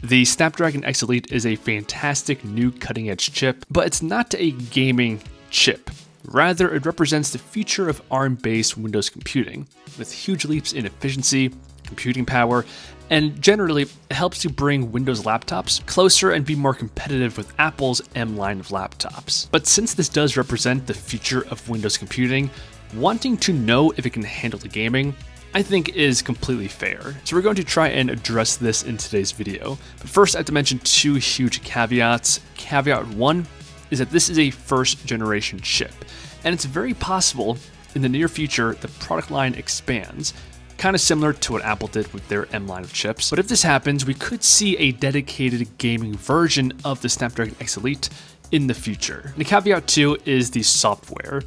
The Snapdragon X Elite is a fantastic new cutting-edge chip, but it's not a gaming chip. Rather, it represents the future of ARM-based Windows computing, with huge leaps in efficiency, computing power, and generally, it helps to bring Windows laptops closer and be more competitive with Apple's M line of laptops. But since this does represent the future of Windows computing, wanting to know if it can handle the gaming, I think is completely fair. So we're going to try and address this in today's video. But first, I have to mention two huge caveats. Caveat one is that this is a first generation chip, and it's very possible in the near future the product line expands, kind of similar to what Apple did with their M line of chips. But if this happens, we could see a dedicated gaming version of the Snapdragon X Elite in the future. And the caveat two is the software.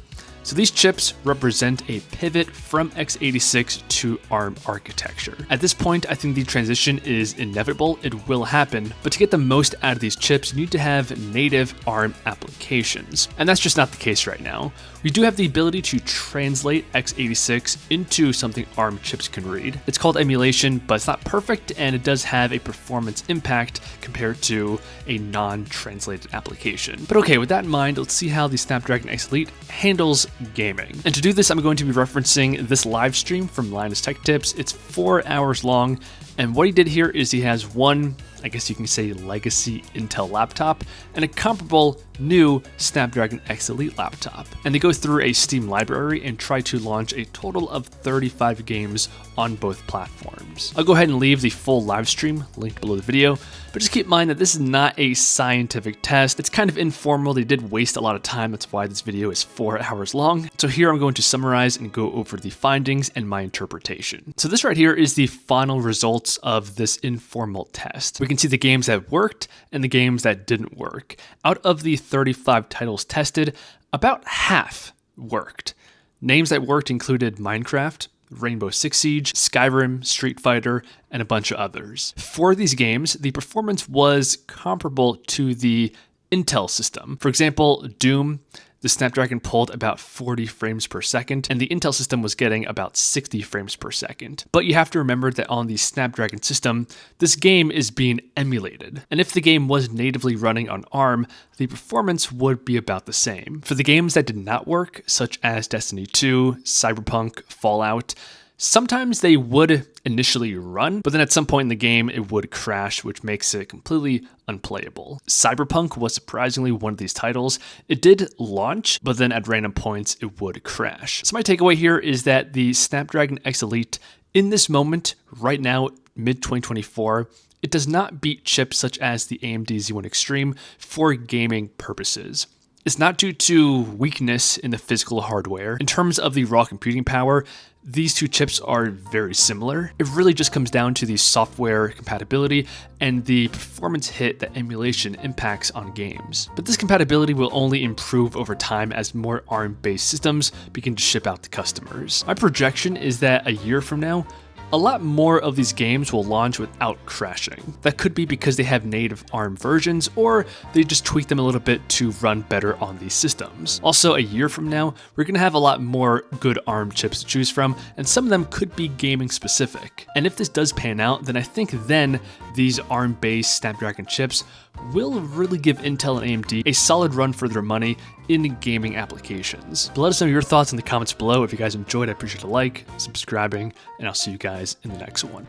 So these chips represent a pivot from x86 to ARM architecture. At this point, I think the transition is inevitable, it will happen, but to get the most out of these chips, you need to have native ARM applications. And that's just not the case right now. We do have the ability to translate x86 into something ARM chips can read. It's called emulation, but it's not perfect, and it does have a performance impact compared to a non-translated application. But okay, with that in mind, let's see how the Snapdragon X Elite handles gaming. And to do this, I'm going to be referencing this live stream from Linus Tech Tips. It's 4 hours long, and what he did here is he has one, I guess you can say, legacy Intel laptop and a comparable new Snapdragon X Elite laptop. And they go through a Steam library and try to launch a total of 35 games on both platforms. I'll go ahead and leave the full live stream linked below the video, but just keep in mind that this is not a scientific test. It's kind of informal. They did waste a lot of time. That's why this video is 4 hours long. So here I'm going to summarize and go over the findings and my interpretation. So this right here is the final results of this informal test. We can see the games that worked and the games that didn't work. Out of the 35 titles tested, about half worked. Names that worked included Minecraft, Rainbow Six Siege, Skyrim, Street Fighter, and a bunch of others. For these games, the performance was comparable to the Intel system. For example, Doom, the Snapdragon pulled about 40 frames per second, and the Intel system was getting about 60 frames per second. But you have to remember that on the Snapdragon system, this game is being emulated. And if the game was natively running on ARM, the performance would be about the same. For the games that did not work, such as Destiny 2, Cyberpunk, Fallout, sometimes they would initially run, but then at some point in the game, it would crash, which makes it completely unplayable. Cyberpunk was surprisingly one of these titles. It did launch, but then at random points, it would crash. So my takeaway here is that the Snapdragon X Elite, in this moment, right now, mid-2024, it does not beat chips such as the AMD Z1 Extreme for gaming purposes. It's not due to weakness in the physical hardware. In terms of the raw computing power, these two chips are very similar. It really just comes down to the software compatibility and the performance hit that emulation impacts on games. But this compatibility will only improve over time as more ARM-based systems begin to ship out to customers. My projection is that a year from now, a lot more of these games will launch without crashing. That could be because they have native ARM versions, or they just tweak them a little bit to run better on these systems. Also, a year from now, we're going to have a lot more good ARM chips to choose from, and some of them could be gaming specific. And if this does pan out, then I think then these ARM-based Snapdragon chips will really give Intel and AMD a solid run for their money in gaming applications. But let us know your thoughts in the comments below. If you guys enjoyed, I appreciate a like, subscribing, and I'll see you guys in the next one.